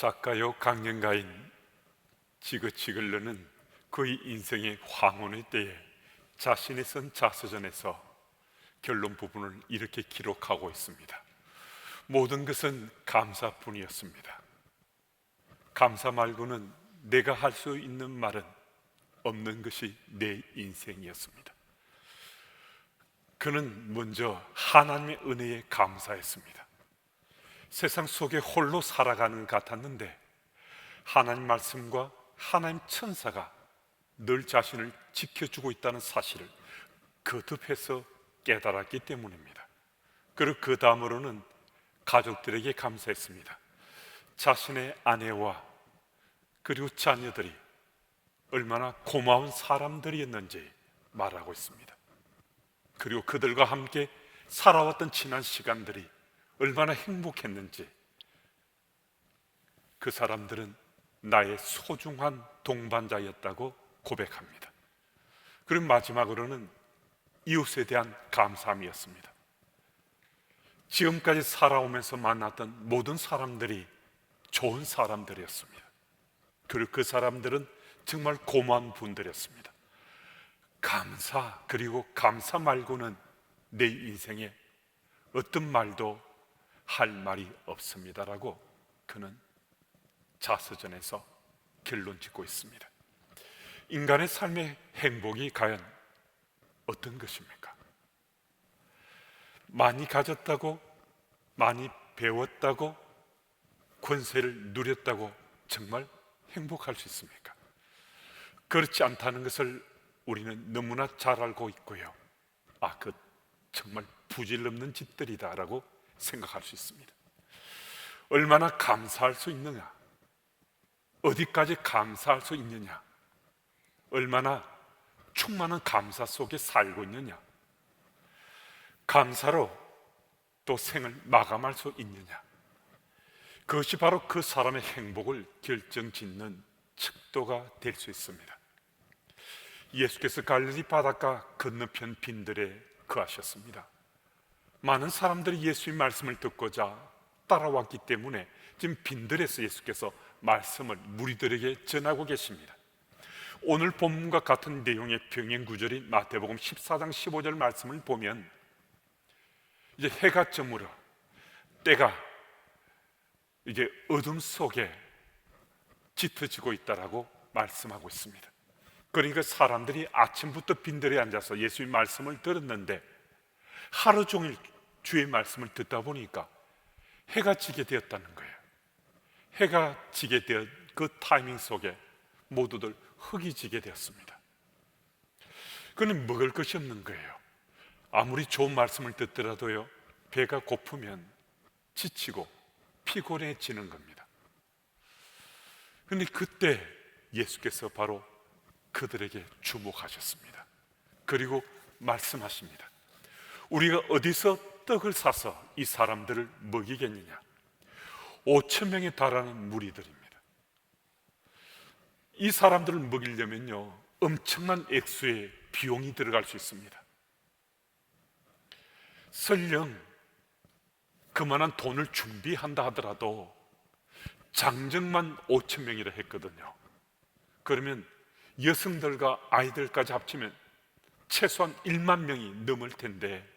작가요 강연가인 지그치글러는 그의 인생의 황혼의 때에 자신이 쓴 자서전에서 결론 부분을 이렇게 기록하고 있습니다. 모든 것은 감사뿐이었습니다. 감사 말고는 내가 할 수 있는 말은 없는 것이 내 인생이었습니다. 그는 먼저 하나님의 은혜에 감사했습니다. 세상 속에 홀로 살아가는 것 같았는데 하나님 말씀과 하나님 천사가 늘 자신을 지켜주고 있다는 사실을 거듭해서 깨달았기 때문입니다. 그리고 그 다음으로는 가족들에게 감사했습니다. 자신의 아내와 그리고 자녀들이 얼마나 고마운 사람들이었는지 말하고 있습니다. 그리고 그들과 함께 살아왔던 지난 시간들이 얼마나 행복했는지, 그 사람들은 나의 소중한 동반자였다고 고백합니다. 그리고 마지막으로는 이웃에 대한 감사함이었습니다. 지금까지 살아오면서 만났던 모든 사람들이 좋은 사람들이었습니다. 그리고 그 사람들은 정말 고마운 분들이었습니다. 감사, 그리고 감사 말고는 내 인생에 어떤 말도 할 말이 없습니다라고 그는 자서전에서 결론 짓고 있습니다. 인간의 삶의 행복이 과연 어떤 것입니까? 많이 가졌다고, 많이 배웠다고, 권세를 누렸다고 정말 행복할 수 있습니까? 그렇지 않다는 것을 우리는 너무나 잘 알고 있고요. 그 정말 부질없는 짓들이다라고 생각할 수 있습니다. 얼마나 감사할 수 있느냐, 어디까지 감사할 수 있느냐, 얼마나 충만한 감사 속에 살고 있느냐, 감사로 또 생을 마감할 수 있느냐, 그것이 바로 그 사람의 행복을 결정짓는 척도가 될 수 있습니다. 예수께서 갈릴리 바닷가 건너편 빈들에 거하셨습니다. 많은 사람들이 예수의 말씀을 듣고자 따라왔기 때문에 지금 빈들에서 예수께서 말씀을 무리들에게 전하고 계십니다. 오늘 본문과 같은 내용의 병행 구절인 마태복음 14장 15절 말씀을 보면 이제 해가 저물어 때가 이제 어둠 속에 짙어지고 있다라고 말씀하고 있습니다. 그러니까 사람들이 아침부터 빈들에 앉아서 예수의 말씀을 들었는데 하루 종일 주의 말씀을 듣다 보니까 해가 지게 되었다는 거예요. 해가 지게 되어 그 타이밍 속에 모두들 흙이 지게 되었습니다. 그는 먹을 것이 없는 거예요. 아무리 좋은 말씀을 듣더라도요, 배가 고프면 지치고 피곤해지는 겁니다. 그런데 그때 예수께서 바로 그들에게 주목하셨습니다. 그리고 말씀하십니다. 우리가 어디서 떡을 사서 이 사람들을 먹이겠느냐? 5,000명에 달하는 무리들입니다. 이 사람들을 먹이려면요, 엄청난 액수의 비용이 들어갈 수 있습니다. 설령 그만한 돈을 준비한다 하더라도 장정만 5,000명이라 했거든요. 그러면 여성들과 아이들까지 합치면 최소한 1만 명이 넘을 텐데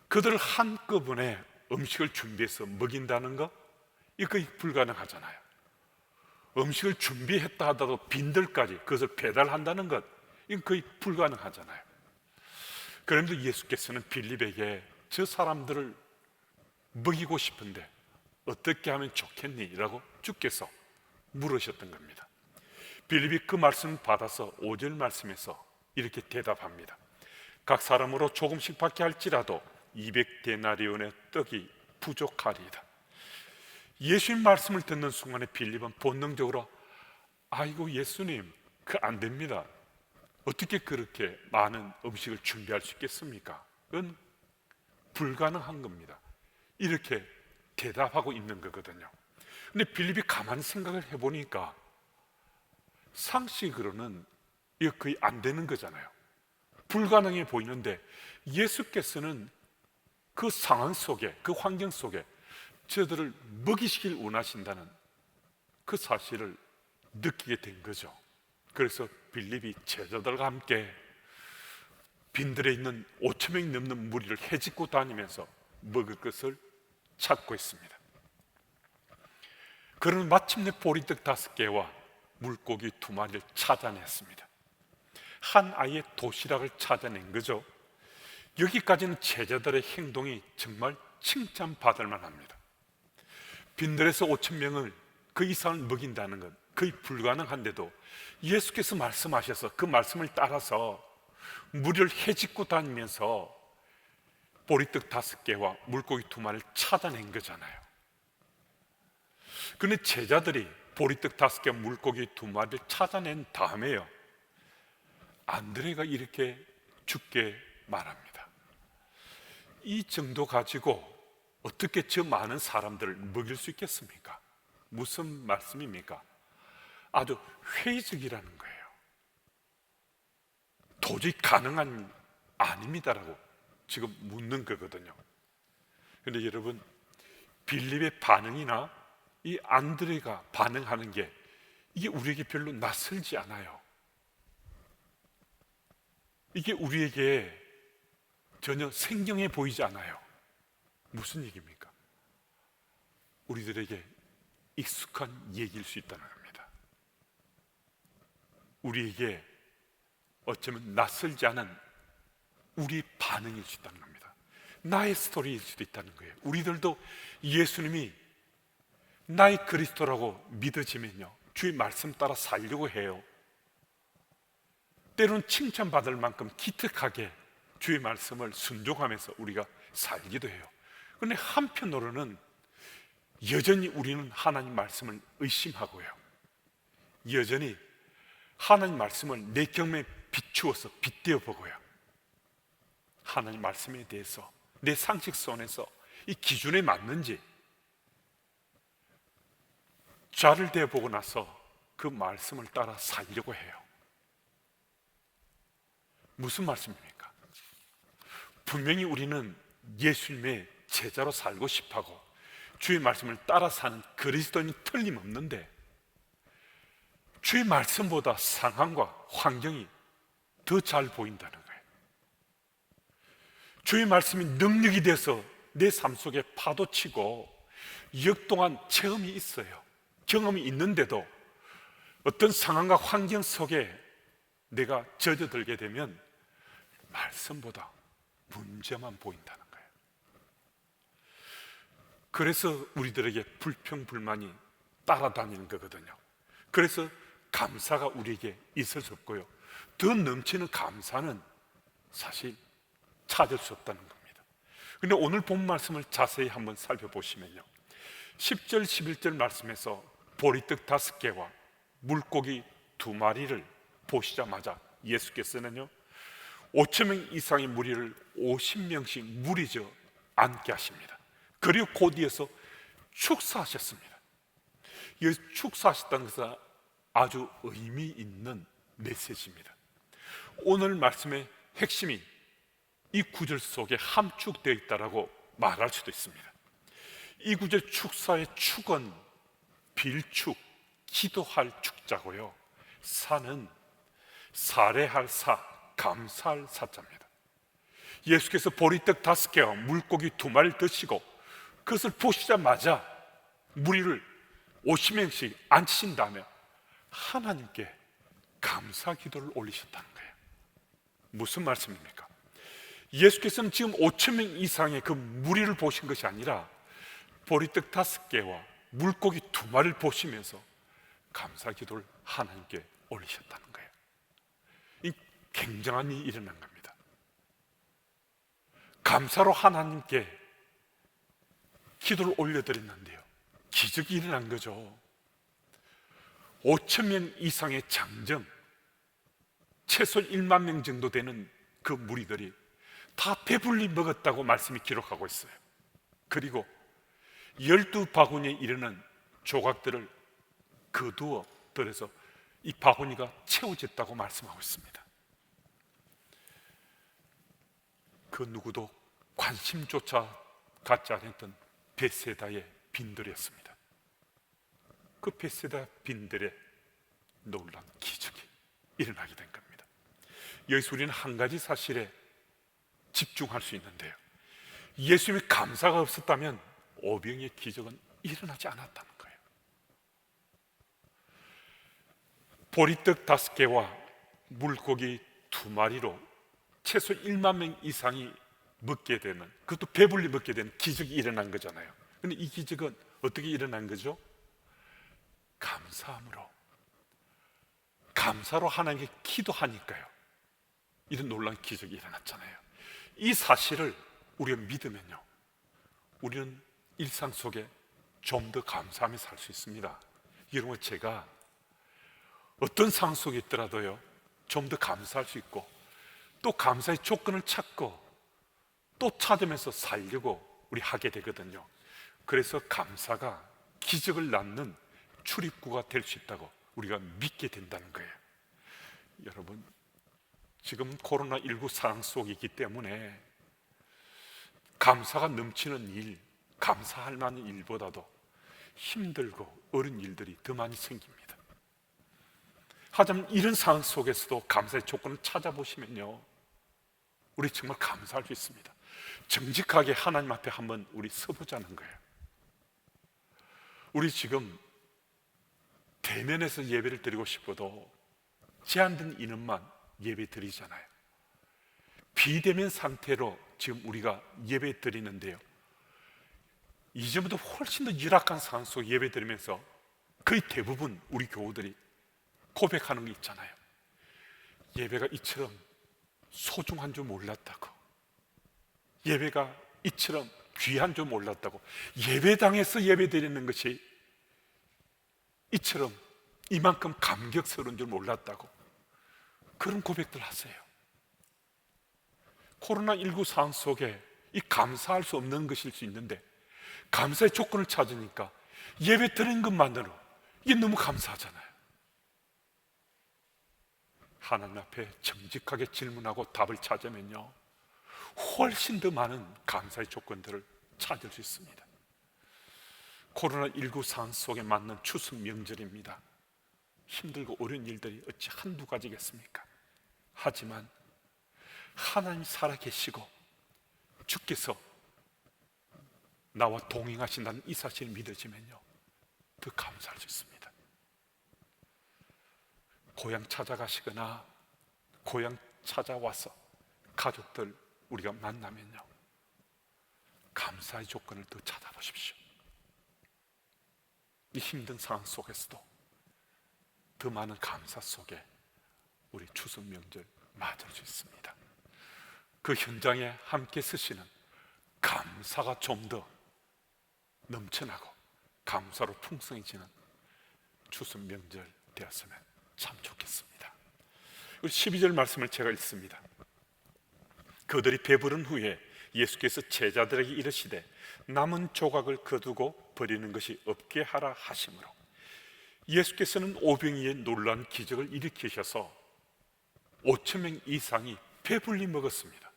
그들 한꺼번에 음식을 준비해서 먹인다는 거, 이거 거의 불가능하잖아요. 음식을 준비했다 하더라도 빈들까지 그것을 배달한다는 것, 이건 거의 불가능하잖아요. 그런데 예수께서는 빌립에게 저 사람들을 먹이고 싶은데 어떻게 하면 좋겠니? 라고 주께서 물으셨던 겁니다. 빌립이 그 말씀을 받아서 5절 말씀에서 이렇게 대답합니다. 각 사람으로 조금씩 받게 할지라도 200데나리온의 떡이 부족하리이다. 예수님 말씀을 듣는 순간에 빌립은 본능적으로 아이고 예수님, 그 안 됩니다. 어떻게 그렇게 많은 음식을 준비할 수 있겠습니까? 그건 불가능한 겁니다. 이렇게 대답하고 있는 거거든요. 근데 빌립이 가만히 생각을 해보니까 상식으로는 이거 거의 안 되는 거잖아요. 불가능해 보이는데 예수께서는 그 상황 속에, 그 환경 속에 저들을 먹이시길 원하신다는 그 사실을 느끼게 된 거죠. 그래서 빌립이 제자들과 함께 빈들에 있는 5천 명이 넘는 무리를 헤집고 다니면서 먹을 것을 찾고 있습니다. 그러면 마침내 보리떡 5개와 물고기 2마리를 찾아냈습니다. 한 아이의 도시락을 찾아낸 거죠. 여기까지는 제자들의 행동이 정말 칭찬받을 만합니다. 빈들에서 5천 명을 그 이상을 먹인다는 건 거의 불가능한데도 예수께서 말씀하셔서 그 말씀을 따라서 무리를 헤집고 다니면서 보리떡 5개와 물고기 2마리를 찾아낸 거잖아요. 그런데 제자들이 보리떡 5개와 물고기 2마리를 찾아낸 다음에요, 안드레가 이렇게 죽게 말합니다. 이 정도 가지고 어떻게 저 많은 사람들을 먹일 수 있겠습니까? 무슨 말씀입니까? 아주 회의적이라는 거예요. 도저히 가능한 아닙니다라고 지금 묻는 거거든요. 그런데 여러분, 빌립의 반응이나 이 안드레가 반응하는 게 이게 우리에게 별로 낯설지 않아요. 이게 우리에게 전혀 생경해 보이지 않아요. 무슨 얘기입니까? 우리들에게 익숙한 얘기일 수 있다는 겁니다. 우리에게 어쩌면 낯설지 않은 우리 반응일 수 있다는 겁니다. 나의 스토리일 수도 있다는 거예요. 우리들도 예수님이 나의 그리스도라고 믿어지면요, 주의 말씀 따라 살려고 해요. 때로는 칭찬받을 만큼 기특하게 주의 말씀을 순종하면서 우리가 살기도 해요. 그런데 한편으로는 여전히 우리는 하나님 말씀을 의심하고요, 여전히 하나님 말씀을 내 경험에 비추어서 빗대어 보고요, 하나님 말씀에 대해서 내 상식 선에서 이 기준에 맞는지 자를 대보고 나서 그 말씀을 따라 살려고 해요. 무슨 말씀입니까? 분명히 우리는 예수님의 제자로 살고 싶어하고 주의 말씀을 따라 사는 그리스도인이 틀림없는데, 주의 말씀보다 상황과 환경이 더 잘 보인다는 거예요. 주의 말씀이 능력이 돼서 내 삶 속에 파도치고 역동한 체험이 있어요. 경험이 있는데도 어떤 상황과 환경 속에 내가 젖어들게 되면 말씀보다 문제만 보인다는 거예요. 그래서 우리들에게 불평불만이 따라다니는 거거든요. 그래서 감사가 우리에게 있을 수 없고요, 더 넘치는 감사는 사실 찾을 수 없다는 겁니다. 그런데 오늘 본 말씀을 자세히 한번 살펴보시면요, 10절 11절 말씀에서 보리떡 5개와 물고기 2마리를 보시자마자 예수께서는요, 5천 명 이상의 무리를 50명씩 무리져 앉게 하십니다. 그리고 곧 이어서 축사하셨습니다. 이 축사하셨다는 것은 아주 의미 있는 메시지입니다. 오늘 말씀의 핵심이 이 구절 속에 함축되어 있다라고 말할 수도 있습니다. 이 구절 축사의 축은 빌축, 기도할 축자고요, 사는 사례할 사, 감사할 사자입니다. 예수께서 보리떡 5개와 물고기 2마리를 드시고 그것을 보시자마자 무리를 50명씩 앉히신 다음에 하나님께 감사 기도를 올리셨다는 거예요. 무슨 말씀입니까? 예수께서는 지금 5천 명 이상의 그 무리를 보신 것이 아니라 보리떡 5개와 물고기 2마리를 보시면서 감사 기도를 하나님께 올리셨다는 거예요. 이 굉장한 일이 일어난 겁니다. 감사로 하나님께 기도를 올려드렸는데요, 기적이 일어난 거죠. 5천 명 이상의 장정, 최소 1만 명 정도 되는 그 무리들이 다 배불리 먹었다고 말씀이 기록하고 있어요. 그리고 12바구니에 이르는 조각들을 거두어 들여서 이 바구니가 채워졌다고 말씀하고 있습니다. 그 누구도 관심조차 갖지 않았던 벳세다의 빈들이었습니다. 그 베세다 빈들의 놀라운 기적이 일어나게 된 겁니다. 여기서 우리는 한 가지 사실에 집중할 수 있는데요, 예수님의 감사가 없었다면 오병이의 기적은 일어나지 않았다는 거예요. 보리떡 5개와 물고기 2마리로 최소 1만 명 이상이 먹게 되는, 그것도 배불리 먹게 되는 기적이 일어난 거잖아요. 그런데 이 기적은 어떻게 일어난 거죠? 감사함으로, 감사로 하나님께 기도하니까요, 이런 놀라운 기적이 일어났잖아요. 이 사실을 우리가 믿으면요, 우리는 일상 속에 좀 더 감사하며 살 수 있습니다. 여러분, 제가 어떤 상황 속에 있더라도요, 좀 더 감사할 수 있고, 또 감사의 조건을 찾고 또 찾으면서 살려고 우리 하게 되거든요. 그래서 감사가 기적을 낳는 출입구가 될 수 있다고 우리가 믿게 된다는 거예요. 여러분, 지금 코로나19 상황 속이기 때문에 감사가 넘치는 일, 감사할 만한 일보다도 힘들고 어려운 일들이 더 많이 생깁니다. 하지만 이런 상황 속에서도 감사의 조건을 찾아보시면요, 우리 정말 감사할 수 있습니다. 정직하게 하나님 앞에 한번 우리 서보자는 거예요. 우리 지금 대면에서 예배를 드리고 싶어도 제한된 인원만 예배 드리잖아요. 비대면 상태로 지금 우리가 예배 드리는데요, 이전보다 훨씬 더 열악한 상황 속 예배 드리면서 거의 대부분 우리 교우들이 고백하는 게 있잖아요. 예배가 이처럼 소중한 줄 몰랐다고, 예배가 이처럼 귀한 줄 몰랐다고, 예배당에서 예배 드리는 것이 이처럼 이만큼 감격스러운 줄 몰랐다고, 그런 고백들 하세요. 코로나19 상황 속에 이 감사할 수 없는 것일 수 있는데, 감사의 조건을 찾으니까 예배 드리는 것만으로 이게 너무 감사하잖아요. 하나님 앞에 정직하게 질문하고 답을 찾으면요, 훨씬 더 많은 감사의 조건들을 찾을 수 있습니다. 코로나19 상황 속에 맞는 추석 명절입니다. 힘들고 어려운 일들이 어찌 한두 가지겠습니까? 하지만 하나님 살아계시고 주께서 나와 동행하신다는 이 사실을 믿어지면요, 더 감사할 수 있습니다. 고향 찾아가시거나 고향 찾아와서 가족들 우리가 만나면요, 감사의 조건을 더 찾아보십시오. 이 힘든 상황 속에서도 더 많은 감사 속에 우리 추석 명절 맞을 수 있습니다. 그 현장에 함께 쓰시는 감사가 좀 더 넘쳐나고 감사로 풍성해지는 추석 명절 되었으면 참 좋겠습니다. 12절 말씀을 제가 읽습니다. 그들이 배부른 후에 예수께서 제자들에게 이르시되 남은 조각을 거두고 버리는 것이 없게 하라 하심으로, 예수께서는 오병이의 놀라운 기적을 일으키셔서 5,000명 이상이 배불리 먹었습니다.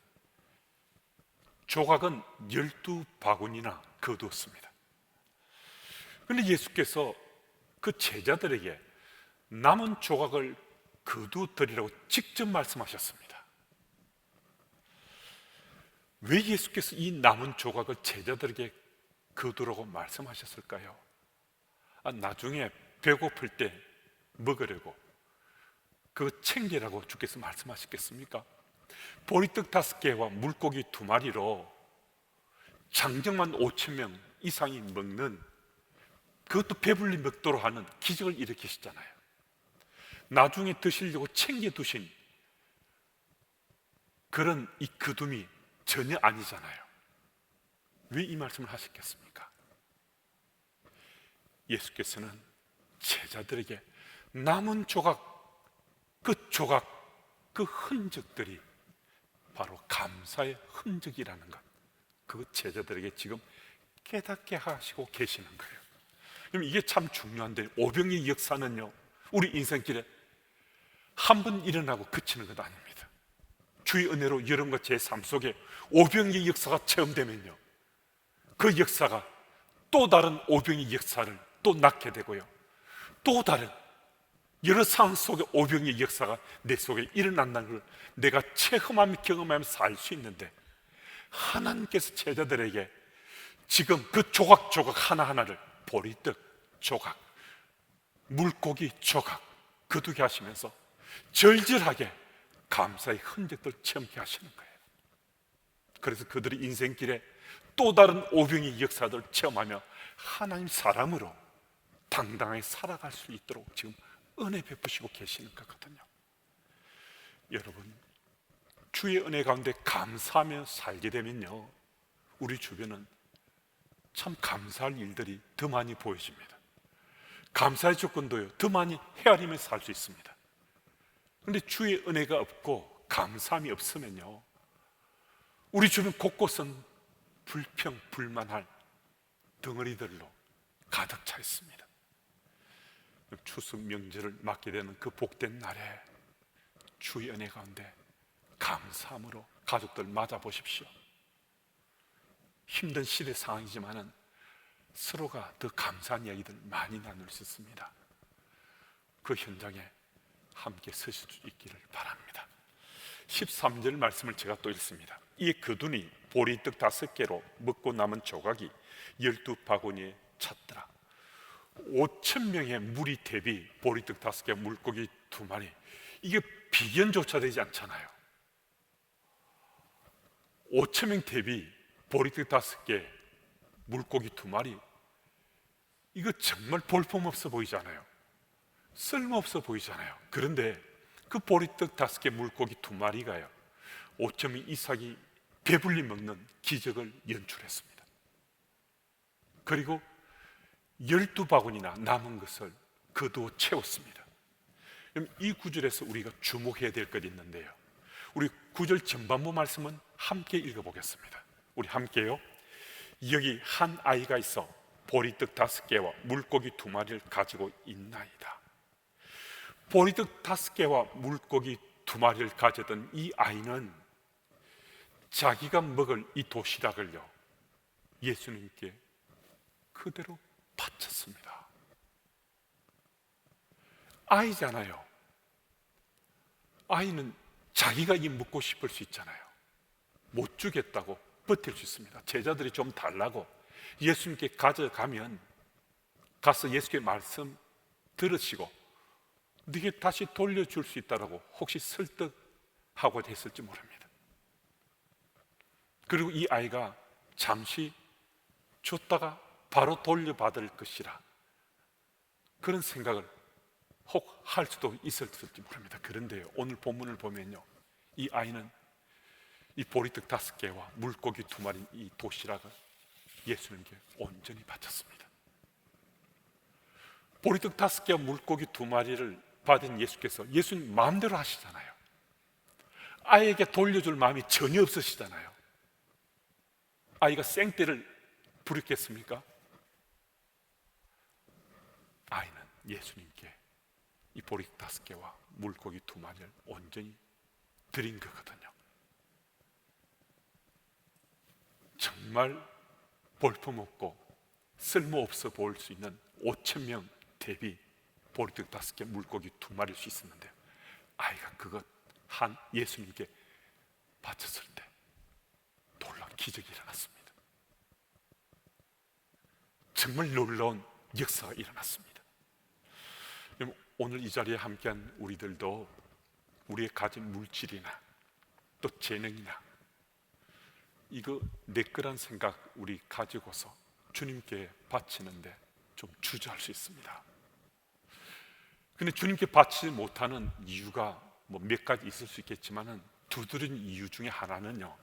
조각은 12바구니나 거두었습니다. 그런데 예수께서 그 제자들에게 남은 조각을 거두드리라고 직접 말씀하셨습니다. 왜 예수께서 이 남은 조각을 제자들에게 거두라고 말씀하셨을까요? 나중에 배고플 때 먹으려고, 그거 챙기라고 주께서 말씀하셨겠습니까? 보리떡 5개와 물고기 2마리로 장정만 5,000명 이상이 먹는, 그것도 배불리 먹도록 하는 기적을 일으키시잖아요. 나중에 드시려고 챙겨두신 그런 이 거둠이 전혀 아니잖아요. 왜 이 말씀을 하셨겠습니까? 예수께서는 제자들에게 남은 조각, 그 흔적들이 바로 감사의 흔적이라는 것, 그 제자들에게 지금 깨닫게 하시고 계시는 거예요. 그럼 이게 참 중요한데, 오병이의 역사는요, 우리 인생길에 한 번 일어나고 그치는 것 아닙니다. 주의 은혜로 여러분과 제 삶 속에 오병이의 역사가 체험되면요, 그 역사가 또 다른 오병이의 역사를 또 낳게 되고요, 또 다른 여러 상황 속에 오병의 역사가 내 속에 일어난다는 걸 내가 체험하며 경험하면서 살 수 있는데, 하나님께서 제자들에게 지금 그 조각조각 하나하나를 보리떡 조각, 물고기 조각 거두게 하시면서 절절하게 감사의 흔적들 체험케 하시는 거예요. 그래서 그들이 인생길에 또 다른 오병의 역사들을 체험하며 하나님 사람으로 당당하게 살아갈 수 있도록 지금 은혜 베푸시고 계시는 거거든요. 여러분, 주의 은혜 가운데 감사하며 살게 되면요, 우리 주변은 참 감사할 일들이 더 많이 보여집니다. 감사의 조건도요, 더 많이 헤아리며 살 수 있습니다. 그런데 주의 은혜가 없고 감사함이 없으면요, 우리 주변 곳곳은 불평, 불만할 덩어리들로 가득 차 있습니다. 추수 명절을 맞게 되는 그 복된 날에 주의 은혜 가운데 감사함으로 가족들 맞아보십시오. 힘든 시대 상황이지만은 서로가 더 감사한 이야기들 많이 나눌 수 있습니다. 그 현장에 함께 서실 수 있기를 바랍니다. 13절 말씀을 제가 또 읽습니다. 이에 그둔이 보리떡 5개로 먹고 남은 조각이 12바구니에 찼더라. 5,000명의 무리 대비 보리떡 5개, 물고기 2마리, 이게 비견조차 되지 않잖아요. 5,000명 대비 보리떡 5개, 물고기 2마리, 이거 정말 볼품없어 보이잖아요. 쓸모없어 보이잖아요. 그런데 그 보리떡 5개, 물고기 2마리가요 5,000명 이상이 배불리 먹는 기적을 연출했습니다. 그리고 12바구니나 남은 것을 거두어 채웠습니다. 그럼 이 구절에서 우리가 주목해야 될 것이 있는데요, 우리 구절 전반부 말씀은 함께 읽어보겠습니다. 우리 함께요. 여기 한 아이가 있어 보리떡 5개와 물고기 2마리를 가지고 있나이다. 보리떡 5개와 물고기 2마리를 가졌던 이 아이는 자기가 먹을 이 도시락을요 예수님께 그대로 바쳤습니다. 아이잖아요. 아이는 자기가 이 먹고 싶을 수 있잖아요. 못 주겠다고 버틸 수 있습니다. 제자들이 좀 달라고 예수님께 가져가면 가서 예수께 말씀 들으시고 네게 다시 돌려줄 수 있다라고 혹시 설득하고 했을지 모릅니다. 그리고 이 아이가 잠시 줬다가 바로 돌려받을 것이라 그런 생각을 혹 할 수도 있었을지 모릅니다. 그런데요, 오늘 본문을 보면요, 이 아이는 이 보리떡 5개와 물고기 2마리 이 도시락을 예수님께 온전히 바쳤습니다. 보리떡 5개와 물고기 2마리를 받은 예수께서 예수님 마음대로 하시잖아요. 아이에게 돌려줄 마음이 전혀 없으시잖아요. 아이가 생떼를 부렸겠습니까? 아이는 예수님께 이 보리떡 5개와 물고기 2마리를 온전히 드린 거거든요. 정말 볼품없고 쓸모없어 보일 수 있는 5,000명 대비 보리떡 5개, 물고기 2마리일 수 있었는데 아이가 그것 한 예수님께 바쳤을 때 놀라운 기적이 일어났습니다. 정말 놀라운 역사가 일어났습니다. 오늘 이 자리에 함께한 우리들도 우리의 가진 물질이나 또 재능이나 이거 내 거란 생각 우리 가지고서 주님께 바치는데 좀 주저할 수 있습니다. 근데 주님께 바치지 못하는 이유가 뭐 몇 가지 있을 수 있겠지만은 두드러진 이유 중에 하나는요,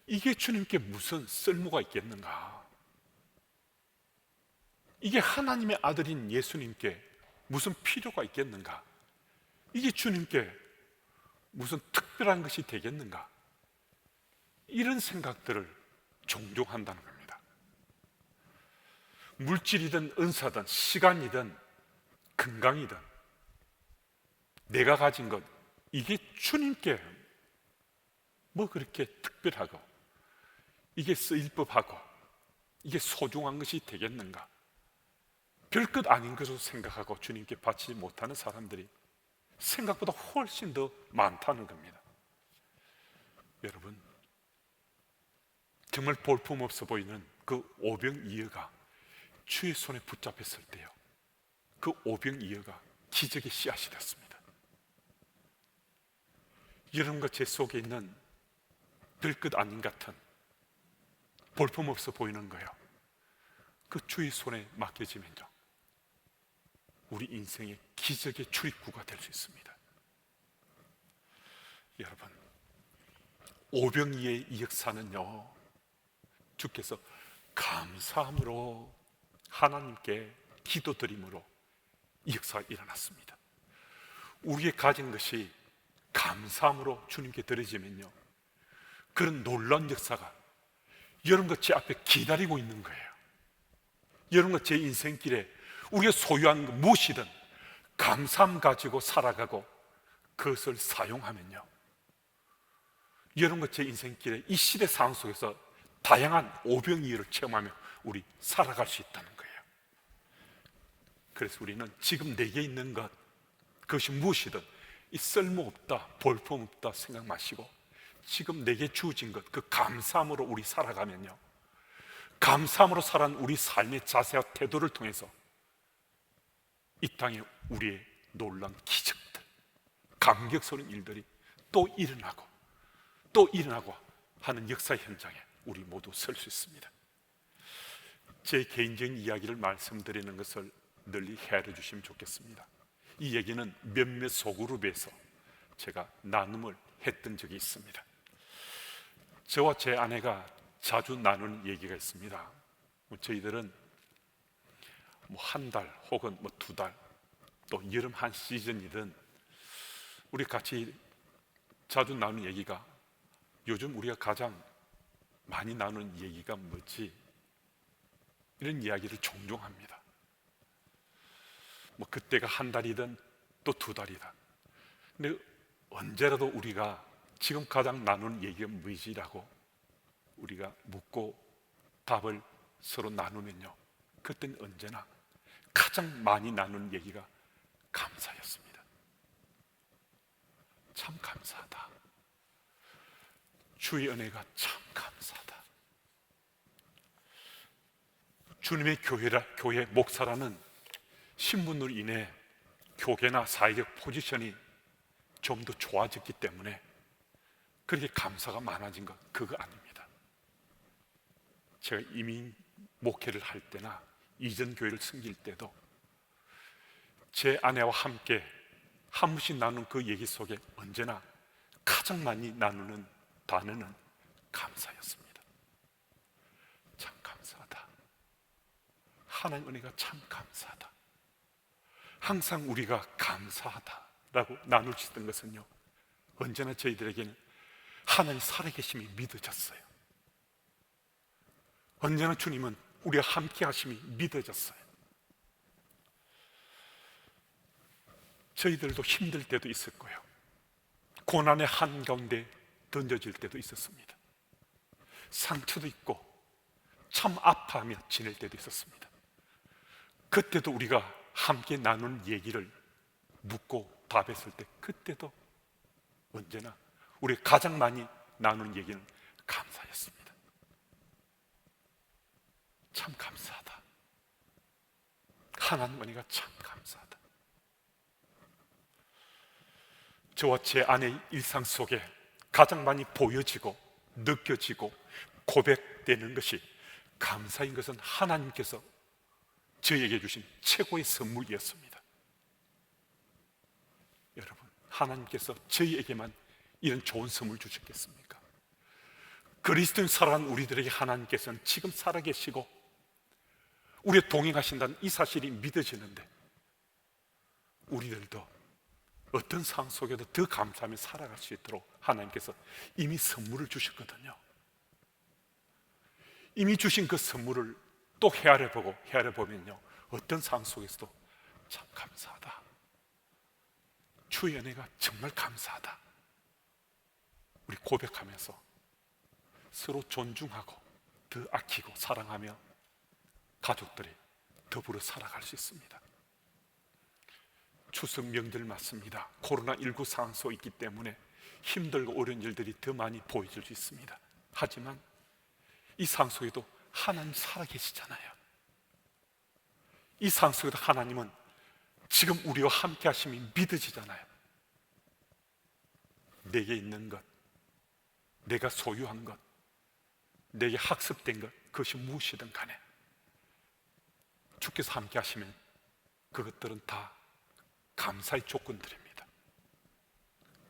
이게 주님께 무슨 쓸모가 있겠는가? 이게 하나님의 아들인 예수님께 무슨 필요가 있겠는가? 이게 주님께 무슨 특별한 것이 되겠는가? 이런 생각들을 종종 한다는 겁니다. 물질이든 은사든 시간이든 건강이든 내가 가진 것, 이게 주님께 뭐 그렇게 특별하고 이게 쓰일 법하고 이게 소중한 것이 되겠는가? 별것 아닌 것으로 생각하고 주님께 바치지 못하는 사람들이 생각보다 훨씬 더 많다는 겁니다. 여러분, 정말 볼품없어 보이는 그 오병이어가 주의 손에 붙잡혔을 때요, 그 오병이어가 기적의 씨앗이 됐습니다. 여러분과 제 속에 있는 별것 아닌 같은 볼품없어 보이는 거요, 그 주의 손에 맡겨지면요, 우리 인생의 기적의 출입구가 될 수 있습니다. 여러분, 오병이의 이 역사는요, 주께서 감사함으로 하나님께 기도드림으로 이 역사가 일어났습니다. 우리의 가진 것이 감사함으로 주님께 드려지면요, 그런 놀라운 역사가 여러분과 제 앞에 기다리고 있는 거예요. 여러분과 제 인생길에 우리가 소유한 것 무엇이든 감사함 가지고 살아가고 그것을 사용하면요, 여러분과 제 인생길에 이 시대 상황 속에서 다양한 오병이어를 체험하며 우리 살아갈 수 있다는 거예요. 그래서 우리는 지금 내게 있는 것, 그것이 무엇이든 이 쓸모없다, 볼품없다 생각 마시고 지금 내게 주어진 것, 그 감사함으로 우리 살아가면요, 감사함으로 살아온 우리 삶의 자세와 태도를 통해서 이 땅에 우리의 놀라운 기적들, 감격스러운 일들이 또 일어나고 또 일어나고 하는 역사의 현장에 우리 모두 설 수 있습니다. 제 개인적인 이야기를 말씀드리는 것을 널리 헤아려 주시면 좋겠습니다. 이 얘기는 몇몇 소그룹에서 제가 나눔을 했던 적이 있습니다. 저와 제 아내가 자주 나누는 얘기가 있습니다. 저희들은 한 달 혹은 두 달, 또 여름 한 시즌이든 우리 같이 자주 나누는 얘기가, 요즘 우리가 가장 많이 나누는 얘기가 뭐지? 이런 이야기를 종종 합니다. 그때가 한 달이든 또 두 달이든, 근데 언제라도 우리가 지금 가장 나누는 얘기가 뭐지라고 우리가 묻고 답을 서로 나누면요, 그때는 언제나 가장 많이 나누는 얘기가 감사였습니다. 참 감사하다. 주의 은혜가 참 감사하다. 주님의 교회 목사라는 신분으로 인해 교계나 사회적 포지션이 좀 더 좋아졌기 때문에 그렇게 감사가 많아진 것, 그거 아닙니다. 제가 이민 목회를 할 때나 이전 교회를 섬길 때도 제 아내와 함께 한 번씩 나눈 그 얘기 속에 언제나 가장 많이 나누는 단어는 감사였습니다. 참 감사하다. 하나님 은혜가 참 감사하다. 항상 우리가 감사하다라고 나눌 수 있던 것은요, 언제나 저희들에게는 하나님 살아계심이 믿어졌어요. 언제나 주님은 우리와 함께 하심이 믿어졌어요. 저희들도 힘들 때도 있을 거예요. 고난의 한가운데 던져질 때도 있었습니다. 상처도 있고 참 아파하며 지낼 때도 있었습니다. 그때도 우리가 함께 나눈 얘기를 묻고 답했을 때, 그때도 언제나 우리가 가장 많이 나누는 얘기는 감사였습니다. 참 감사하다. 하나님 은혜가 참 감사하다. 저와 제 아내의 일상 속에 가장 많이 보여지고 느껴지고 고백되는 것이 감사인 것은 하나님께서 저에게 주신 최고의 선물이었습니다. 여러분, 하나님께서 저희에게만 이런 좋은 선물 주셨겠습니까? 그리스도인 살아난 우리들에게 하나님께서는 지금 살아계시고 우리와 동행하신다는 이 사실이 믿어지는데, 우리들도 어떤 상황 속에도 더 감사하며 살아갈 수 있도록 하나님께서 이미 선물을 주셨거든요. 이미 주신 그 선물을 또 헤아려보면요, 어떤 상황 속에서도 참 감사하다. 주의 은혜가 정말 감사하다. 우리 고백하면서 서로 존중하고 더 아끼고 사랑하며 가족들이 더불어 살아갈 수 있습니다. 추석 명절 맞습니다. 코로나19 상황 속에 있기 때문에 힘들고 어려운 일들이 더 많이 보여질 수 있습니다. 하지만 이 상황 속에도 하나님 살아계시잖아요. 이 상황 속에도 하나님은 지금 우리와 함께 하심이 믿어지잖아요. 내게 있는 것, 내가 소유한 것, 내게 학습된 것, 그것이 무엇이든 간에 주께서 함께 하시면 그것들은 다 감사의 조건들입니다.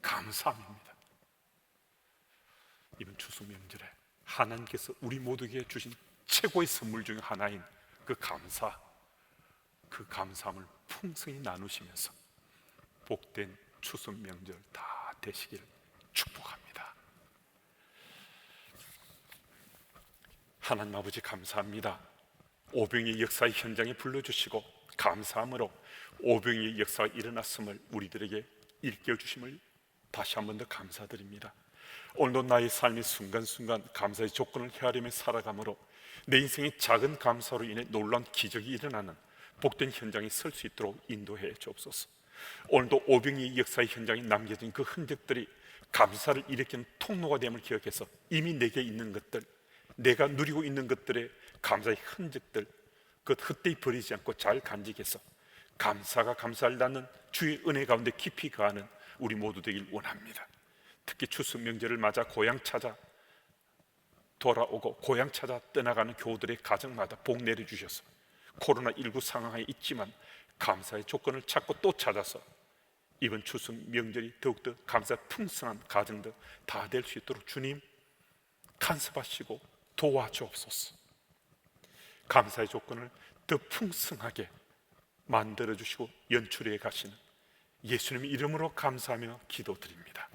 감사함입니다. 이번 추수 명절에 하나님께서 우리 모두에게 주신 최고의 선물 중 하나인 그 감사함을 풍성히 나누시면서 복된 추수 명절 다 되시길 축복합니다. 하나님 아버지 감사합니다. 오병이의 역사의 현장에 불러주시고 감사함으로 오병이의 역사가 일어났음을 우리들에게 일깨워주심을 다시 한 번 더 감사드립니다. 오늘도 나의 삶의 순간순간 감사의 조건을 헤아리며 살아가므로 내 인생의 작은 감사로 인해 놀라운 기적이 일어나는 복된 현장에 설 수 있도록 인도해 주옵소서. 오늘도 오병이의 역사의 현장에 남겨진 그 흔적들이 감사를 일으키는 통로가 됨을 기억해서 이미 내게 있는 것들, 내가 누리고 있는 것들의 감사의 흔적들, 그것 헛되이 버리지 않고 잘 간직해서 감사가 감사를 낳는 주의 은혜 가운데 깊이 거하는 우리 모두 되길 원합니다. 특히 추석 명절을 맞아 고향 찾아 돌아오고 고향 찾아 떠나가는 교우들의 가정마다 복 내려주셔서 코로나19 상황에 있지만 감사의 조건을 찾고 또 찾아서 이번 추석 명절이 더욱더 감사 풍성한 가정들 다 될 수 있도록 주님 간섭하시고 도와주옵소서. 감사의 조건을 더 풍성하게 만들어주시고 연출해 가시는 예수님의 이름으로 감사하며 기도드립니다.